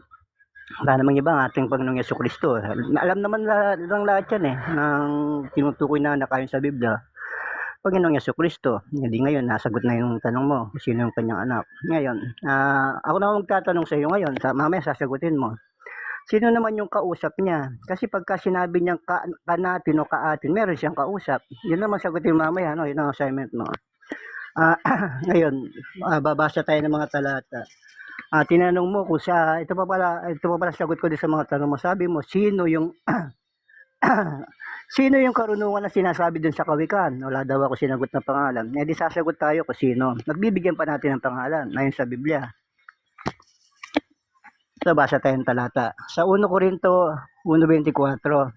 Wala namang iba ang ating Panginoong Jesucristo. Alam naman ng lahat yan ng tinutukoy na anak ayon sa Biblia. Panginoong Jesucristo. Hindi ngayon, nasagot na yung tanong mo, sino yung kanyang anak. Ngayon, ako na magtatanong sa iyo ngayon, mamaya sasagutin mo. Sino naman yung kausap niya? Kasi pagka sinabi niyang kanatin o kaatin, meron siyang kausap. Yun naman sagutin mamaya, yun ang assignment mo. Ngayon, babasa tayo ng mga talata. Tinanong mo kung ito pa pala sagot ko din sa mga tanong mo. Sabi mo, sino yung sino yung karunungan na sinasabi dun sa Kawikaan? Wala daw ako sinagot na pangalan. Di sasagot tayo kung sino. Nagbibigyan pa natin ng pangalan ayon sa Biblia. So, basa tayong talata. Sa 1 Corinto 1:24.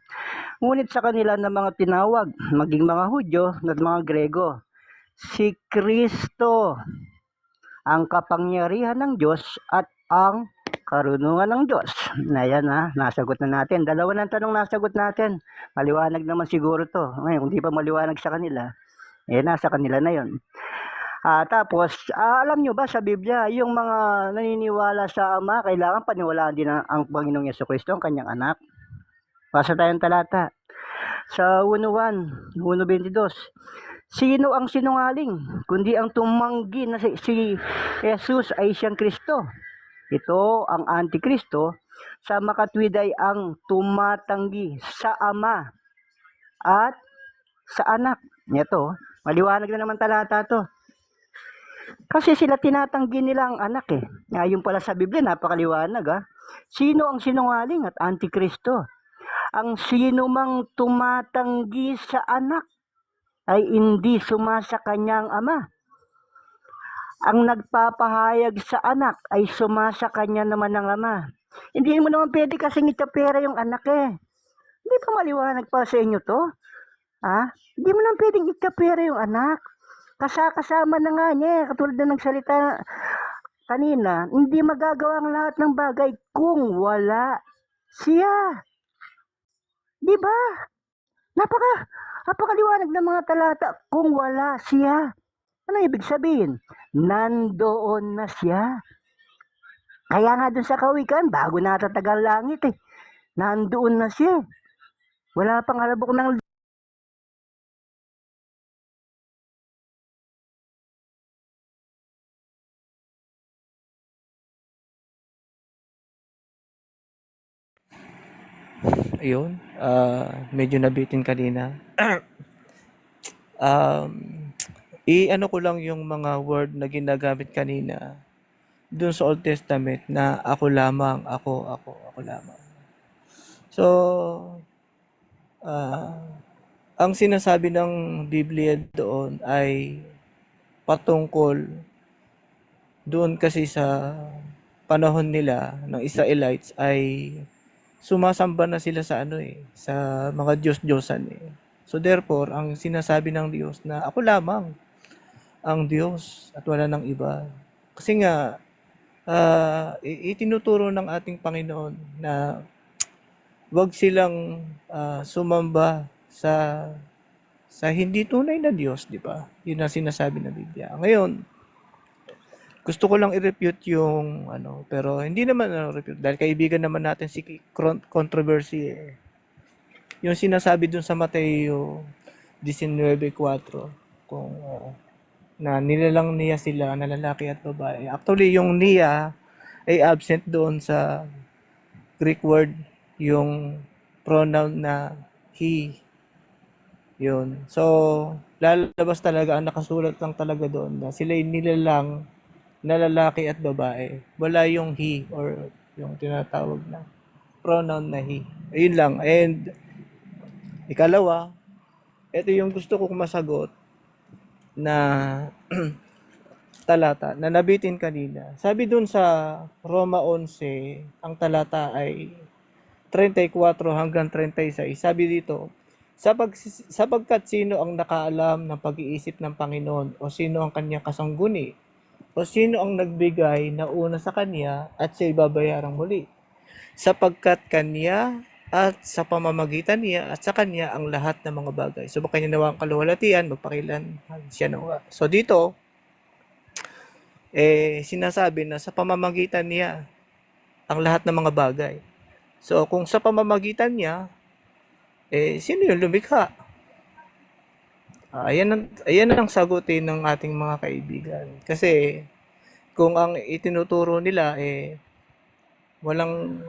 Ngunit sa kanila ng mga tinawag, maging mga Hudyo at mga Grego, si Kristo ang kapangyarihan ng Diyos at ang karunungan ng Diyos. Ayan nasagot na natin. Dalawa ng tanong nasagot natin. Maliwanag naman siguro to. Ngayon, kung di pa maliwanag sa kanila, nasa kanila na yon. Tapos, alam nyo ba sa Biblia, yung mga naniniwala sa Ama, kailangan paniwalaan din ang Panginoong Jesucristo, ang kanyang anak. Basa tayong talata. Sa 1:22. Sino ang sinungaling, kundi ang tumanggi na si Jesus ay siyang Kristo? Ito ang Antikristo, sa makatwid ay ang tumatanggi sa Ama at sa anak. Ito, maliwanag na naman talata to. Kasi sila tinatanggi nila ang anak Ngayon pala sa Biblia, napakaliwanag Sino ang sinungaling at Antikristo? Ang sino mang tumatanggi sa anak ay hindi sumasa kanyang ama. Ang nagpapahayag sa anak ay sumasa kanya naman ng ama. Hindi mo naman pwede kasing itapera yung anak Hindi pa maliwanag pa sa inyo to? Hindi mo naman pwedeng itapera yung anak. Kasama na nga niya, katulad na nagsalita kanina, hindi magagawa ang lahat ng bagay kung wala siya. Di ba? Napakaliwanag ng mga talata kung wala siya. Ano ibig sabihin? Nandoon na siya. Kaya nga dun sa Kawikaan, bago natatag ang langit nandoon na siya. Wala pang halabok ng Ayun, medyo nabitin kanina. I-ano ko lang yung mga word na ginagamit kanina dun sa Old Testament na ako lamang, ako lamang. So, ang sinasabi ng Biblia doon ay patungkol doon kasi sa panahon nila ng Israelites ay sumasamba na sila sa sa mga Diyos-Diyosan So therefore, ang sinasabi ng Diyos na ako lamang ang Diyos at wala nang iba. Kasi nga, itinuturo ng ating Panginoon na wag silang sumamba sa hindi tunay na Diyos, di ba? Yun ang sinasabi ng Biblia. Ngayon, gusto ko lang i-refute yung pero hindi naman refute dahil kaibigan naman natin si controversy Yung sinasabi dun sa Mateo 19:4 kung na nilalang niya sila na lalaki at babae. Actually, yung niya ay absent doon sa Greek word, yung pronoun na he. Yun. So, lalabas talaga, ang nakasulat lang talaga doon na sila nilalang na lalaki at babae. Wala yung he or yung tinatawag na pronoun na he. Ayun lang. And ikalawa, ito yung gusto kong masagot na talata na nabitin kanina. Sabi dun sa Roma 11, ang talata ay 34 hanggang 36. Sabi dito, sapagkat sino ang nakaalam ng pag-iisip ng Panginoon o sino ang kanyang kasangguni o sino ang nagbigay na una sa kanya at siya babayarang muli. Sapagkat kanya at sa pamamagitan niya at sa kanya ang lahat ng mga bagay. So baka niya nawa ang kaluwalhatian, magpakilan siya nawa. So dito, sinasabi na sa pamamagitan niya ang lahat ng mga bagay. So kung sa pamamagitan niya, sino yung lumikha? Ayan ang sagutin ng ating mga kaibigan. Kasi kung ang itinuturo nila walang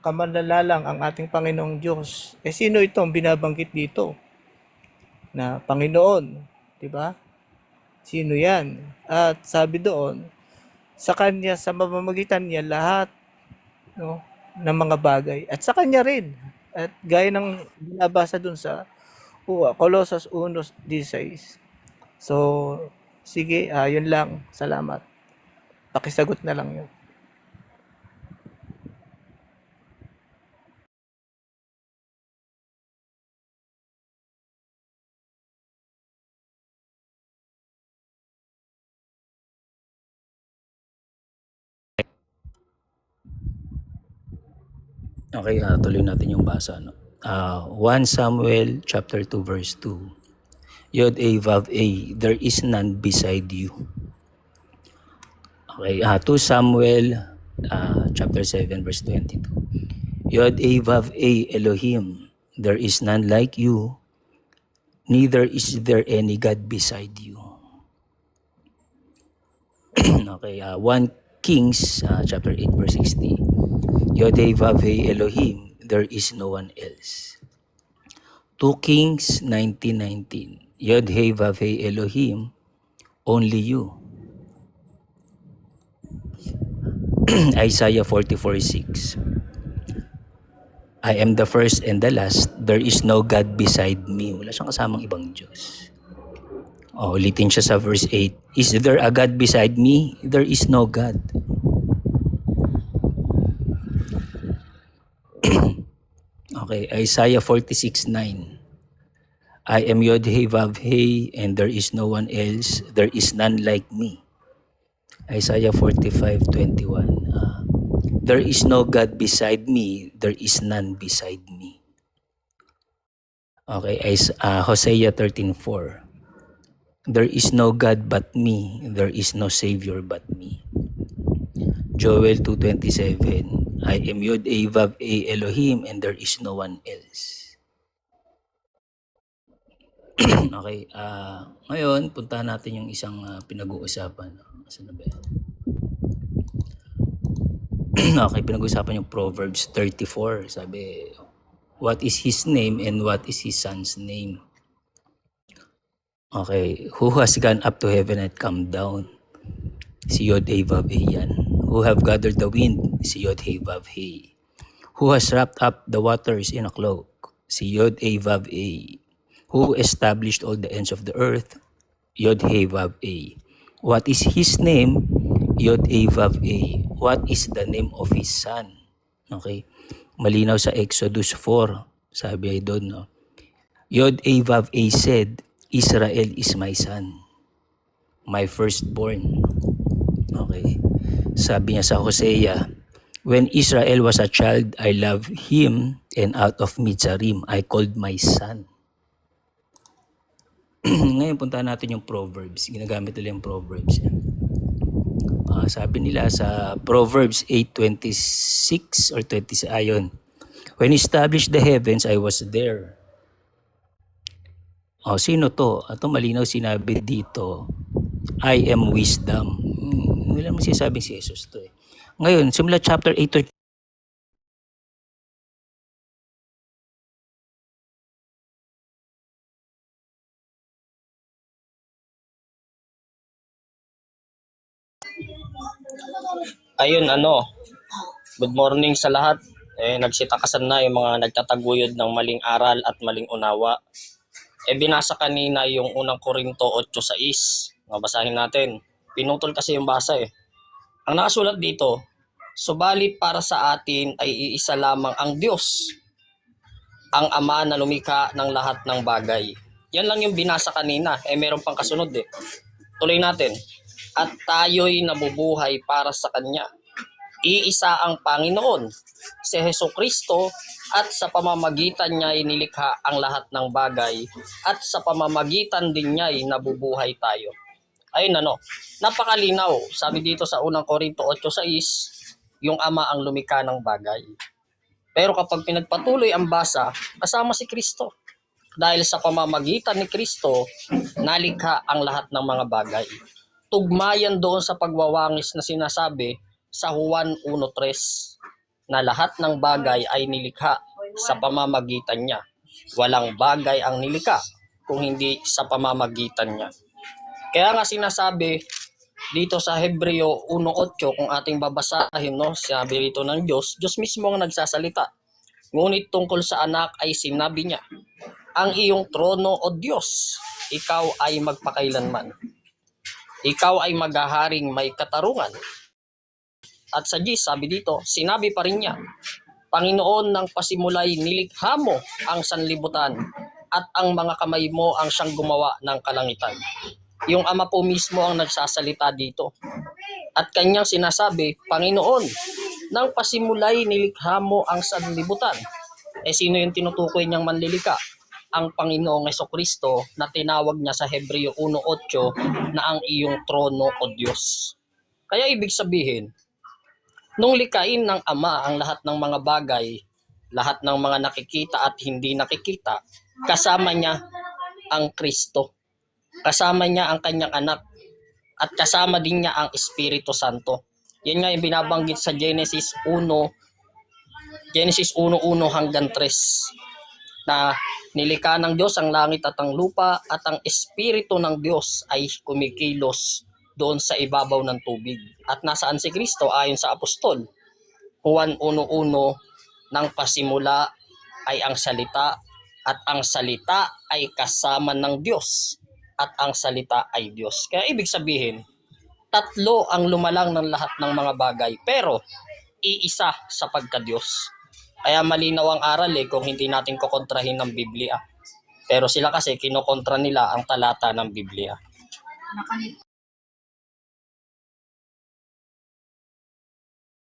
kamanlalalang ang ating Panginoong Diyos, sino itong binabanggit dito na Panginoon, di ba? Sino yan? At sabi doon, sa kanya, sa mamamagitan niya, lahat ng mga bagay. At sa kanya rin. At gaya ng binabasa doon sa Colossus 1:16. So, sige, yun lang. Salamat. Pakisagot na lang yun. Okay, tuloy natin yung basa. No? 1 Samuel chapter 2 verse 2. Yod A Vav A, there is none beside you. Okay, 2 Samuel chapter 7 verse 22. Yod A Vav A Elohim, there is none like you, neither is there any God beside you. Okay, 1 Kings chapter 8 verse 60. Yod A Vav A Elohim, there is no one else. 2 Kings 19:19. Yod He Vav He Elohim, only you. Isaiah 44:6. I am the first and the last, there is no God beside me. Wala siyang kasamang ibang Diyos. Ulitin siya sa verse 8. Is there a God beside me? There is no God. Okay, Isaiah 46:9. I am Yod He Vav He, and there is no one else. There is none like me. Isaiah 45:21. There is no God beside me. There is none beside me. Okay, Hosea 13:4. There is no God but me. There is no Savior but me. Joel 2:27. I am Yod A Vav A Elohim, and there is no one else. Okay, ngayon puntahan natin yung isang pinag-uusapan. Saan na ba yan? Okay, pinag-uusapan yung Proverbs 34. Sabi, what is his name and what is his son's name? Okay, who has gone up to heaven and come down? Si Yod He Vav He yan. Who have gathered the wind? Si Yod He Vav He. Who has wrapped up the waters in a cloak? Si Yod He Vav He. Who established all the ends of the earth? Yod He Vav He. What is his name? Yod He Vav He. What is the name of his son? Okay, malinaw sa Exodus 4. Sabi ay doon, no? Yod He Vav He said, Israel is my son, my firstborn. Okay. Sabi niya sa Hosea, when Israel was a child, I loved him, and out of Mitzrayim, I called my son. Ngayon, puntahan natin yung Proverbs. Ginagamit nila yung Proverbs. Sabi nila sa Proverbs 8:26 or 20, ayon. When he established the heavens, I was there. Sino to? Ito malinaw sinabi dito, I am wisdom. Wala mo sinasabing si Jesus to eh. Ngayon, simula chapter 8 to Ayun, good morning sa lahat. nagsitakasan na yung mga nagtataguyod ng maling aral at maling unawa. Binasa kanina yung unang Korinto 8:6. Mabasahin natin. Pinutol kasi yung basa eh. Ang nakasulat dito, subalit para sa atin ay iisa lamang ang Diyos, ang Ama na lumikha ng lahat ng bagay. Yan lang yung binasa kanina. Meron pang kasunod eh. Tuloy natin. At tayo'y nabubuhay para sa Kanya. Iisa ang Panginoon, si Hesukristo, at sa pamamagitan niya ay nilikha ang lahat ng bagay, at sa pamamagitan din niya ay nabubuhay tayo. Ayun napakalinaw. Sabi dito sa unang Korinto 8:6, yung Ama ang lumikha ng bagay. Pero kapag pinagpatuloy ang basa, kasama si Kristo. Dahil sa pamamagitan ni Kristo, nalikha ang lahat ng mga bagay. Tugmayan doon sa pagwawangis na sinasabi sa Juan 1:3 na lahat ng bagay ay nilikha sa pamamagitan niya. Walang bagay ang nilikha kung hindi sa pamamagitan niya. Kaya nga sinasabi dito sa Hebreo 1:8, kung ating babasahin, sabi rito ng Diyos mismo ang nagsasalita. Ngunit tungkol sa anak ay sinabi niya, ang iyong trono o Diyos, ikaw ay magpakailanman. Ikaw ay maghaharing may katarungan. At sa 10, sabi dito, sinabi pa rin niya, Panginoon, ng pasimulay nilikha mo ang sanlibutan at ang mga kamay mo ang siyang gumawa ng kalangitan. Yung Ama po mismo ang nagsasalita dito. At kanyang sinasabi, Panginoon, ng pasimulay nilikha mo ang sanlibutan. Sino yung tinutukoy niyang manlilika? Ang Panginoong Hesukristo na tinawag niya sa Hebreo 1:8 na ang iyong trono o Diyos. Kaya ibig sabihin, nung likain ng Ama ang lahat ng mga bagay, lahat ng mga nakikita at hindi nakikita, kasama niya ang Kristo. Kasama niya ang kanyang anak. At kasama din niya ang Espiritu Santo. Yan nga yung binabanggit sa Genesis 1:1 hanggang 3. Na nilikha ng Diyos ang langit at ang lupa at ang Espiritu ng Diyos ay kumikilos doon sa ibabaw ng tubig. At nasaan si Kristo ayon sa apostol? Juan 1:1, nang pasimula ay ang salita at ang salita ay kasama ng Diyos at ang salita ay Diyos. Kaya ibig sabihin, tatlo ang lumalang ng lahat ng mga bagay pero iisa sa pagka-Diyos. Kaya malinaw ang aral kung hindi natin kukontrahin ng Biblia. Pero sila kasi kinokontra nila ang talata ng Biblia.